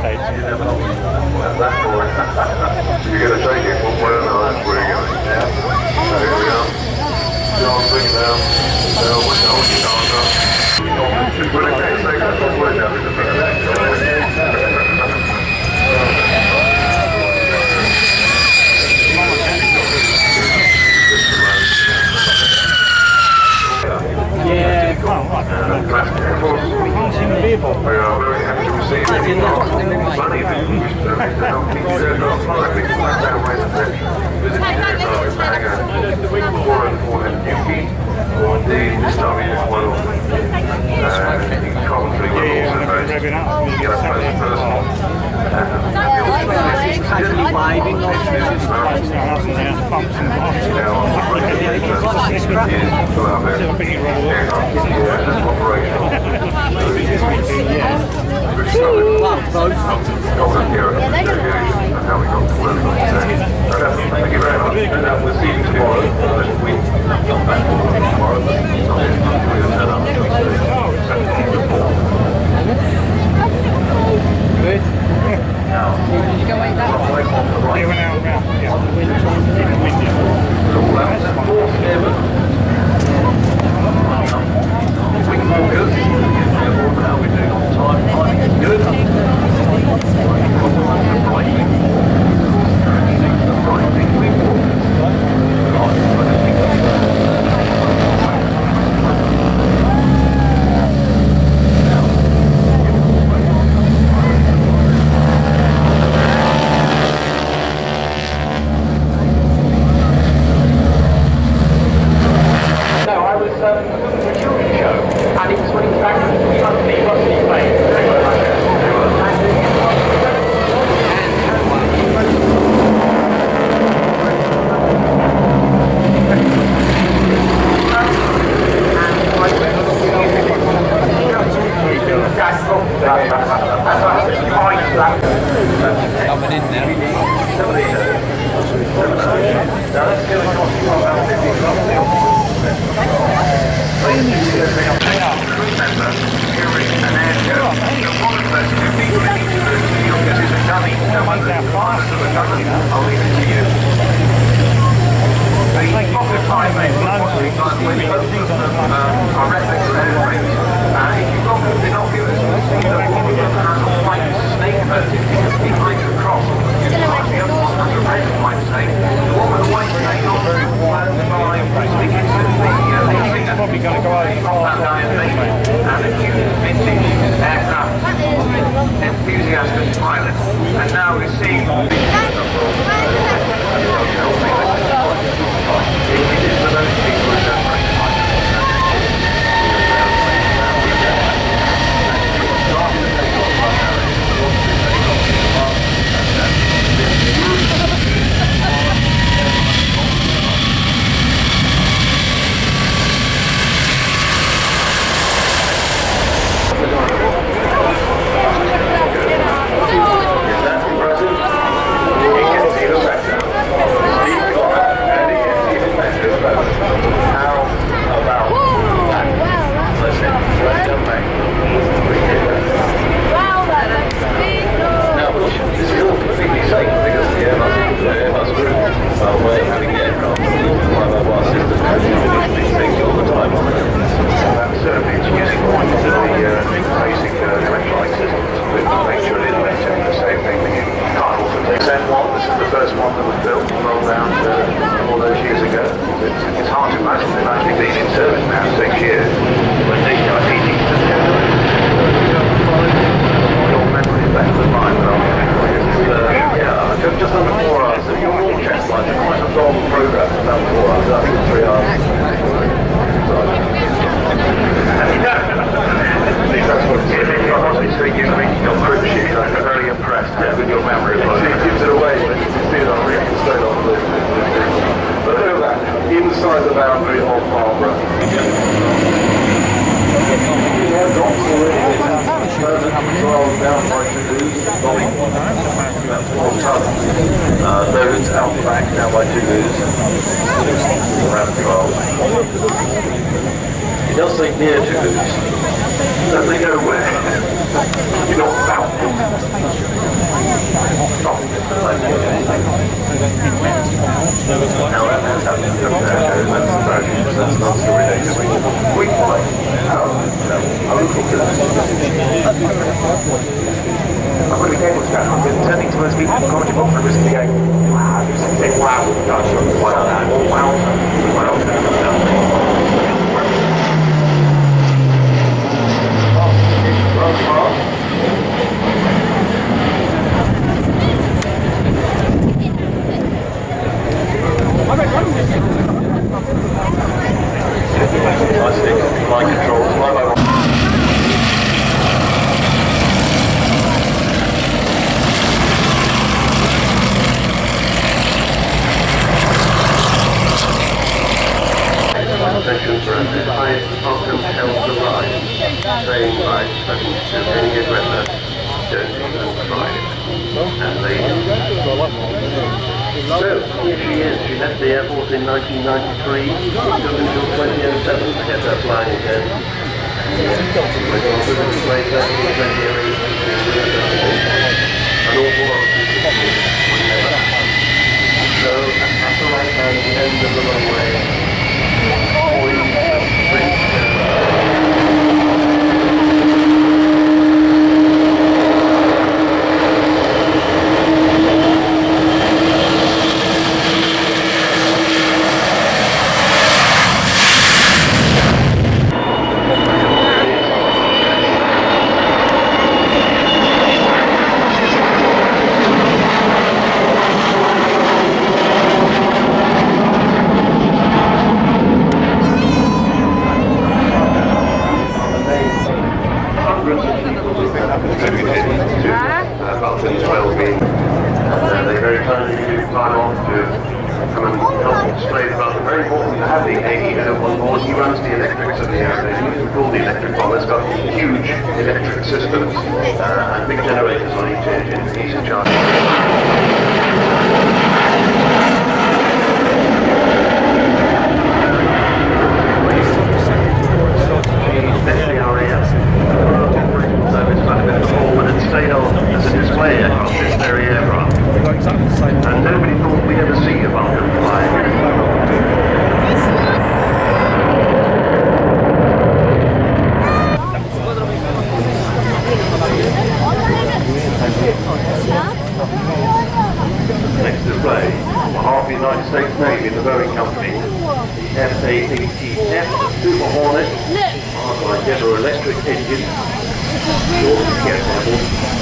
stage. You're going to take it one way or another, that's where you're going. Yeah. So here we are. John, bring it down. What's the whole guitar up? Just put it there, take that one way down. Yeah, come on, right. We can't see the beer bottle. We are very happy to receive any money that you wish to help keep you there on time. We can back that away the pension. Visit the Bag or Newquay, or indeed this time of year as well. In Coventry, we're also based. You get up close and personal. Thank you very much. And we'll see you tomorrow. We'll come back tomorrow. Good. Did you go like that? They went out around. Yeah. We can all good. How we doing on time? Timing is good. The right thing we want. Coming in now. Probably going to go over enthusiastic pilot, and now we're seeing inside the boundary of Farnborough. Down by 2 loose, those out the back down by 2 loose, around 12. It does say near 2 loose, so they know where. You're not about. time. Now that has happened, that's not so ridiculous. We find out a local I'm going to be able to start turning to those people in the comedy book for risk going, wow, just say, wow, gosh, wow, wow, Flight controls, fly by one. Sessions are at their highest welcome held the line, saying by any aggressor, don't even try it. And they So, here she is. She left the airport in 1993, took until 2007 to get her flying again. And 20 years later, an awful lot of people would never happen. So, at the right hand, the end of the runway, they very kindly give you time off to come and help display the bus. Very important to have the AE head on board. He runs the electrics of the airplane. He can call the electric bomb. It's got huge electric systems and big generators on each engine. He's in charge. As a display across this very aircraft. And nobody thought we'd ever see a Vulcan flying. Next display, on behalf of the United States Navy and the Boeing Company, the F-A-A-T-F Super Hornet, powered by General Electric engine.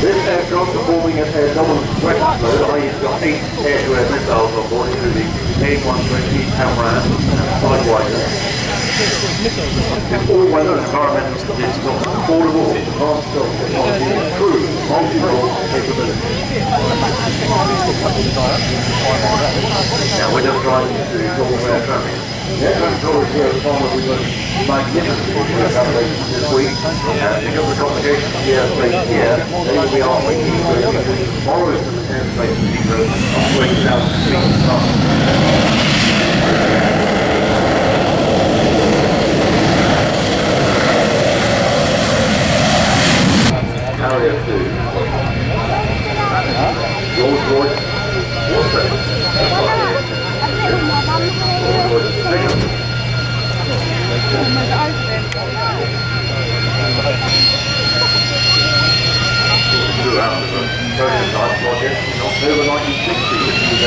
This aircraft performing at air double weapons load, i.e. it's got 8 air-to-air missiles on board, including A-120, Amram, and Sidewinder. It's all-weather environmental conditions of affordable, advanced technology, and improved multi-role capability. Now we're just driving to normal air traffic. The air traffic controllers here at Farnborough we've got magnificent accommodations this week. Because of the complications of the airspace here, they will be offering you borrowing from the airspace of Heathrow up to 8,000 feet. Carrier 2. Rolls Royce. Also. Rolls Royce Second. Throughout the prototype project in October 1960, which was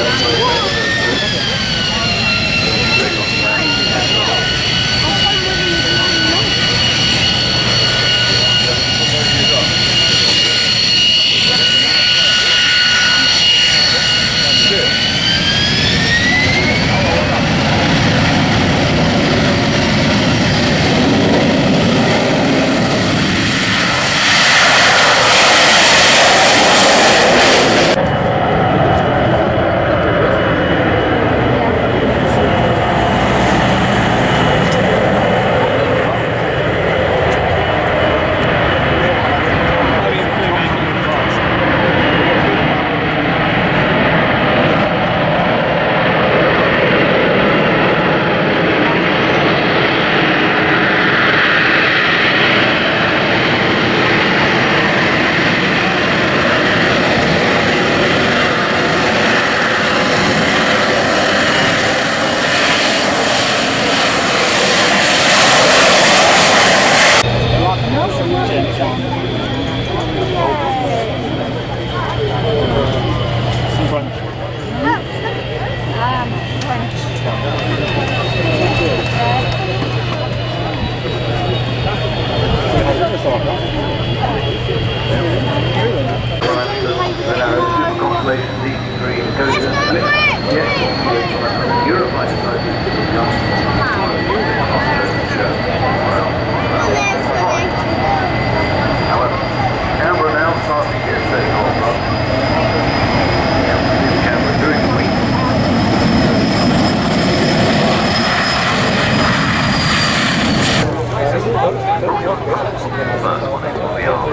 First one is on the arm.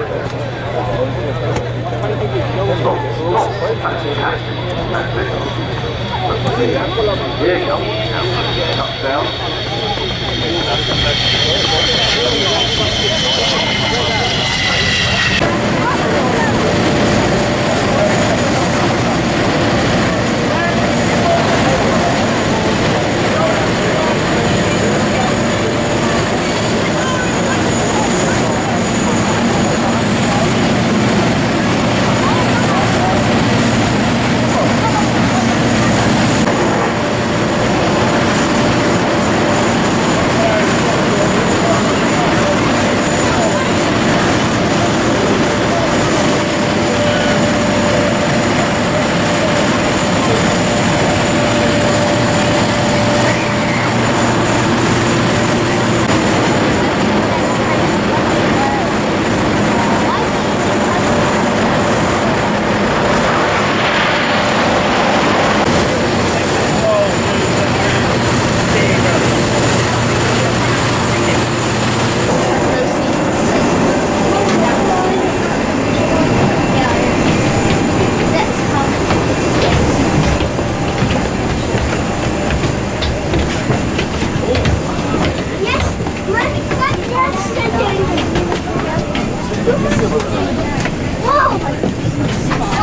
Stop. Fantastic. That's it. Yeah, you go. Touchdown.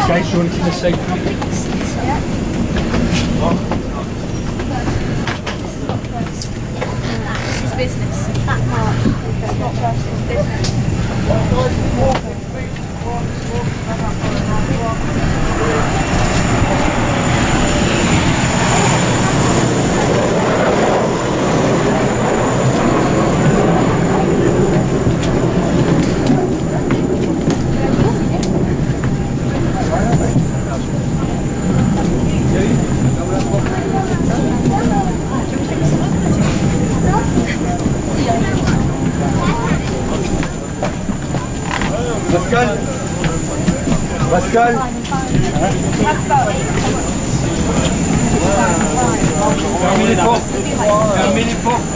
Okay, so you want to keep the safe? This is business. That part. It's not personal, it's business. Pascal Pascal Fermez les portes. Fermez les portes.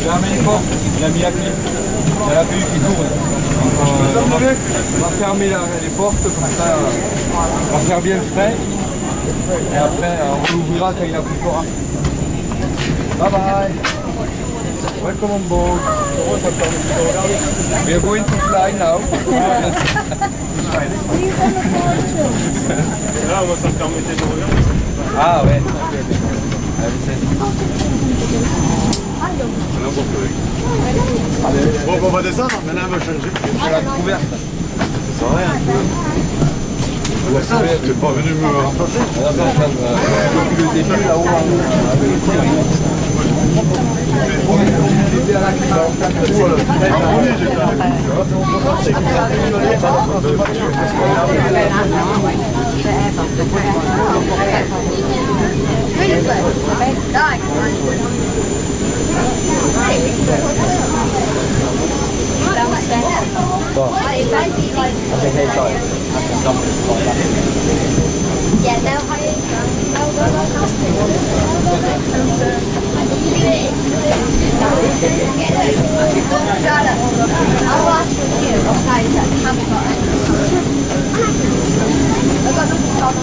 Fermez les portes. Il a mis la clé. Il y a la bulle qui tourne. On va fermer les portes comme ça. On va faire bien le frein. Et après on l'ouvrira quand il a plus fort. Bye bye. Welcome on board. We are going to fly now. Là, on va s'en permettre de regarder. Ah ouais. Bon, on va descendre, maintenant on va changer. C'est la couverte. Ça sert à rien. Tu n'es pas venu me remplacer. Depuis le début, là-haut, avec le tir. Yeah, they'll hire I'll ask for you, okay, that haven't got it. I've got nothing to stop.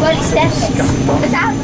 Well, it's steps. It's out.